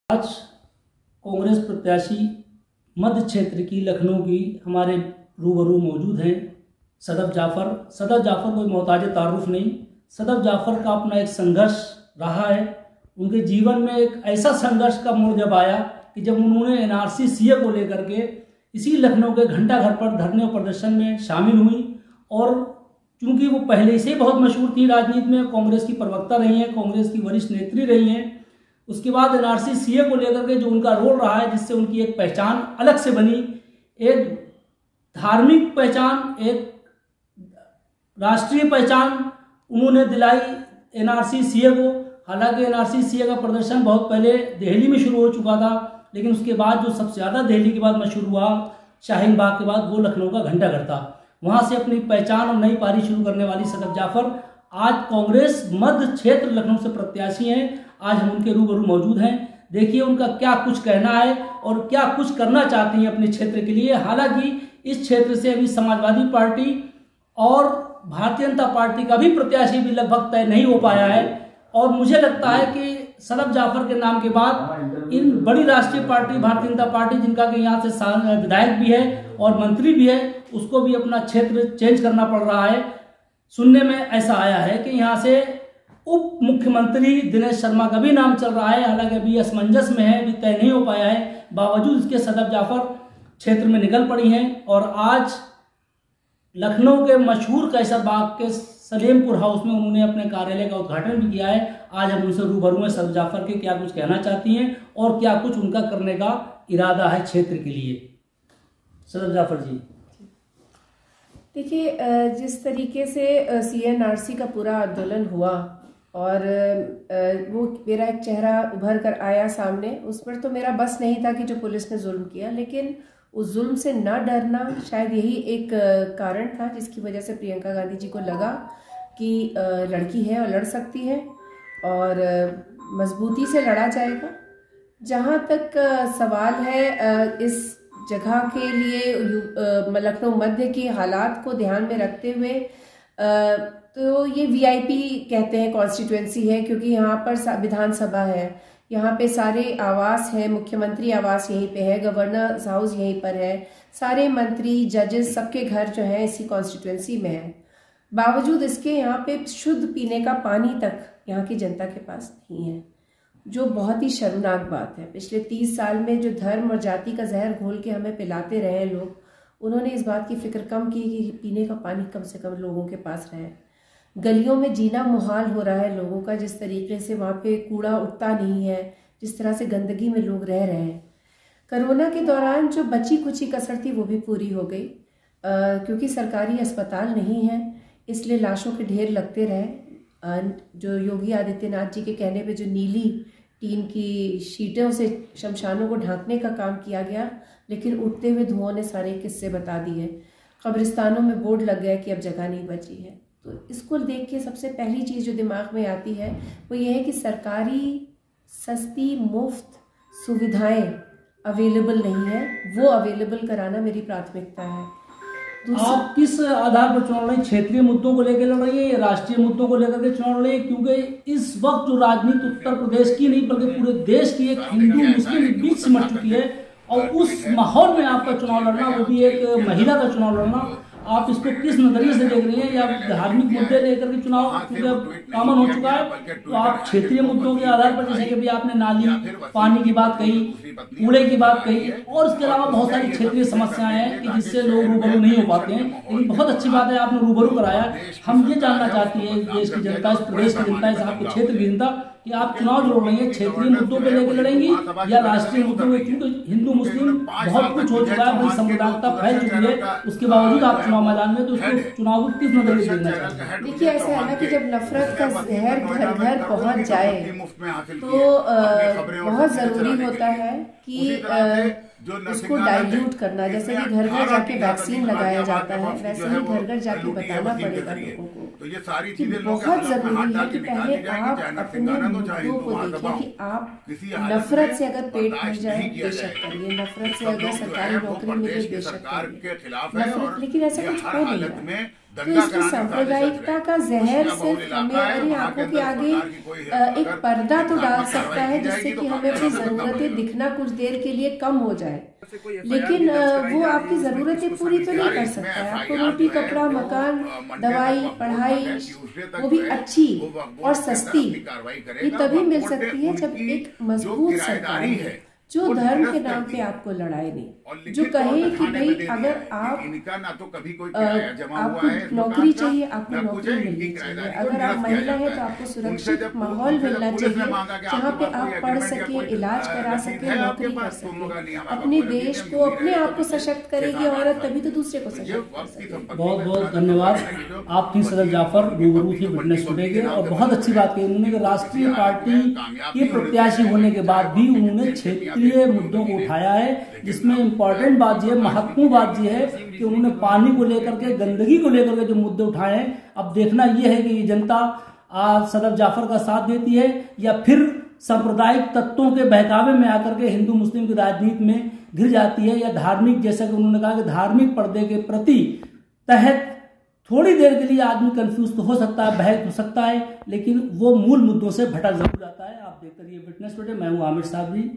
आज कांग्रेस प्रत्याशी मध्य क्षेत्र की लखनऊ की हमारे रूबरू मौजूद हैं सदफ जाफर। सदफ जाफर कोई मोहताज तारुफ नहीं, सदफ जाफर का अपना एक संघर्ष रहा है। उनके जीवन में एक ऐसा संघर्ष का मोड़ जब आया कि जब उन्होंने एनआरसी सीए को लेकर के इसी लखनऊ के घंटा घर पर धरने और प्रदर्शन में शामिल हुई। और चूंकि वो पहले से बहुत मशहूर थी राजनीति में, कांग्रेस की प्रवक्ता रही हैं, कांग्रेस की वरिष्ठ नेत्री रही हैं, उसके बाद एनआरसी सीए को लेकर के जो उनका रोल रहा है, जिससे उनकी एक पहचान अलग से बनी, एक धार्मिक पहचान, एक राष्ट्रीय पहचान उन्होंने दिलाई एनआरसी सीए को। हालांकि एनआरसी सीए का प्रदर्शन बहुत पहले दिल्ली में शुरू हो चुका था, लेकिन उसके बाद जो सबसे ज़्यादा दिल्ली के बाद मशहूर हुआ शाहीन बाग के बाद, वो लखनऊ का घंटा घर था। वहाँ से अपनी पहचान और नई पारी शुरू करने वाली सदफ जाफर आज कांग्रेस मध्य क्षेत्र लखनऊ से प्रत्याशी हैं। आज हम उनके रूबरू मौजूद हैं। देखिए उनका क्या कुछ कहना है और क्या कुछ करना चाहती हैं अपने क्षेत्र के लिए। हालांकि इस क्षेत्र से अभी समाजवादी पार्टी और भारतीय जनता पार्टी का भी प्रत्याशी भी लगभग तय नहीं हो पाया है, और मुझे लगता है कि सदफ जाफर के नाम के बाद इन बड़ी राष्ट्रीय पार्टी भारतीय जनता पार्टी, जिनका कि यहाँ से विधायक भी है और मंत्री भी है, उसको भी अपना क्षेत्र चेंज करना पड़ रहा है। सुनने में ऐसा आया है कि यहाँ से उप मुख्यमंत्री दिनेश शर्मा का भी नाम चल रहा है। हालांकि अभी असमंजस में है, अभी तय नहीं हो पाया है। बावजूद इसके सदफ जाफर क्षेत्र में निकल पड़ी हैं और आज लखनऊ के मशहूर कैसर बाग के सलेमपुर हाउस में उन्होंने अपने कार्यालय का उद्घाटन भी किया है। आज हम उनसे रूबरू हैं सदफ जाफर के क्या कुछ कहना चाहती हैं और क्या कुछ उनका करने का इरादा है क्षेत्र के लिए। सदफ जाफर जी, देखिए, जिस तरीके से सीएनआरसी का पूरा आंदोलन हुआ और वो मेरा एक चेहरा उभर कर आया सामने, उस पर तो मेरा बस नहीं था कि जो पुलिस ने जुल्म किया, लेकिन उस जुल्म से न डरना शायद यही एक कारण था जिसकी वजह से प्रियंका गांधी जी को लगा कि लड़की है और लड़ सकती है और मजबूती से लड़ा जाएगा। जहाँ तक सवाल है इस जगह के लिए लखनऊ मध्य के हालात को ध्यान में रखते हुए, तो ये वीआईपी कहते हैं कॉन्स्टिट्यूएंसी है, क्योंकि यहाँ पर विधानसभा है, यहाँ पे सारे आवास हैं, मुख्यमंत्री आवास यहीं पे है, गवर्नर हाउस यहीं पर है, सारे मंत्री जजेस सबके घर जो है इसी कॉन्स्टिट्यूएंसी में है। बावजूद इसके यहाँ पे शुद्ध पीने का पानी तक यहाँ की जनता के पास नहीं है, जो बहुत ही शर्मनाक बात है। पिछले 30 साल में जो धर्म और जाति का जहर घोल के हमें पिलाते रहे लोग, उन्होंने इस बात की फिक्र कम की कि पीने का पानी कम से कम लोगों के पास रहे। गलियों में जीना मुहाल हो रहा है लोगों का, जिस तरीके से वहाँ पे कूड़ा उठता नहीं है, जिस तरह से गंदगी में लोग रह रहे हैं। कोरोना के दौरान जो बची कुची कसर थी वो भी पूरी हो गई, क्योंकि सरकारी अस्पताल नहीं है, इसलिए लाशों के ढेर लगते रहे। जो योगी आदित्यनाथ जी के कहने पे जो नीली टीन की शीटों से शमशानों को ढांकने का काम किया गया, लेकिन उठते हुए धुओं ने सारे किस्से बता दिए। कब्रिस्तानों में बोर्ड लग गया कि अब जगह नहीं बची है। तो इसको देख के सबसे पहली चीज़ जो दिमाग में आती है वो ये है कि सरकारी सस्ती मुफ्त सुविधाएं अवेलेबल नहीं है, वो अवेलेबल कराना मेरी प्राथमिकता है। आप किस आधार पर चुनाव लड़ रही हैं? क्षेत्रीय मुद्दों को लेकर लड़ रही है या राष्ट्रीय मुद्दों को लेकर के चुनाव लड़ रही है? क्योंकि इस वक्त जो राजनीति उत्तर प्रदेश की नहीं बल्कि पूरे देश की एक हिंदू मुस्लिम के बीच सिमट चुकी है, और उस माहौल में आपका चुनाव लड़ना, वो भी एक महिला का चुनाव लड़ना, आप इसको किस नजरिए से देख रही हैं? या धार्मिक मुद्दे लेकर के चुनाव कॉमन हो चुका है, तो आप क्षेत्रीय मुद्दों के आधार पर, जैसे कि अभी आपने नाली पानी की बात कही, कूड़े की बात कही, और इसके अलावा बहुत सारी क्षेत्रीय समस्याएं हैं कि जिससे लोग रूबरू नहीं हो पाते हैं, लेकिन बहुत अच्छी बात है आपने रूबरू कराया। हम ये जानना चाहती है देश की जनता, इस प्रदेश की जनता, इस आपके क्षेत्र की जनता, कि आप चुनाव लड़ रही हैं क्षेत्रीय मुद्दों पे लेकर लड़ेंगी या राष्ट्रीय मुद्दों पे? क्योंकि हिंदू मुस्लिम बहुत कुछ हो चुका है, बड़ी संप्रदायिकता फैल चुकी है, उसके बावजूद आप चुनाव मैदान में, तो उसको चुनाव को किस नजरिए से देखना चाहते हैं? देखिए, ऐसा है ना कि जब नफरत का जहर घर घर पहुंच जाए तो बहुत जरूरी होता है कि उसको डाइल्यूट करना। जैसे कि घर घर जाके वैक्सीन लगाया जाता है, वैसे ही घर घर जाके बताना पड़ेगा लोगों को कि बहुत जरूरी है कि पहले आप अपने मुद्दों को देखिए कि आप नफरत से अगर पेट भर जाए बेशक करिए, नफरत से अगर सरकारी नौकरी मिले बेशक करिए, नफरत, लेकिन ऐसा कुछ हो नहीं रहा। तो इसकी सांप्रदायिकता का जहर सिर्फ हमें अपनी आंखों के आगे एक पर्दा तो डाल सकता है जिससे कि हमें अपनी जरूरतें दिखना कुछ देर के लिए कम हो जाए, लेकिन वो आपकी जरूरतें पूरी तो नहीं कर सकता है। आपको रोटी, कपड़ा, मकान, दवाई, पढ़ाई, वो भी अच्छी और सस्ती, ये तभी मिल सकती है जब एक मजबूत सरकार है जो धर्म के नाम पे आपको लड़ाई नहीं, जो कहे कि भाई अगर आप ना तो कभी कोई किराया जमा हुआ है, आपको नौकरी चाहिए, आपको नौकरी मिलनी चाहिए, अगर आप महिला है तो आपको सुरक्षित माहौल मिलना चाहिए जहाँ पे आप पढ़ सके, इलाज करा सके, नौकरी कर सके। अपने देश को, अपने आप को सशक्त करेगी औरत तभी तो दूसरे को सशक्त कर सकेगी। बहुत बहुत धन्यवाद। आप थी सदर जाफर, रूबरू थी विटनेस टुडे के, और बहुत अच्छी बात कही उन्होंने कि राष्ट्रीय पार्टी के प्रत्याशी होने के बाद भी उन्होंने क्षेत्रीय मुद्दों को उठाया है, जिसमें इम्पोर्टेंट बात यह, महत्वपूर्ण बात यह है कि उन्होंने पानी को लेकर के, गंदगी को लेकर के जो मुद्दे उठाए हैं। अब देखना यह है कि ये जनता आज सदर जाफर का साथ देती है या फिर सांप्रदायिक तत्वों के बहकावे में आकर के हिंदू मुस्लिम की राजनीति में घिर जाती है, या धार्मिक, जैसा कि उन्होंने कहा कि धार्मिक पर्दे के प्रति तहत थोड़ी देर के लिए आदमी कंफ्यूज तो हो सकता है, बहक हो सकता है, लेकिन वो मूल मुद्दों से भटक जरूर जाता है। आप देखते रहिए विटनेस टुडे। मैं हूं आमिर साबरी।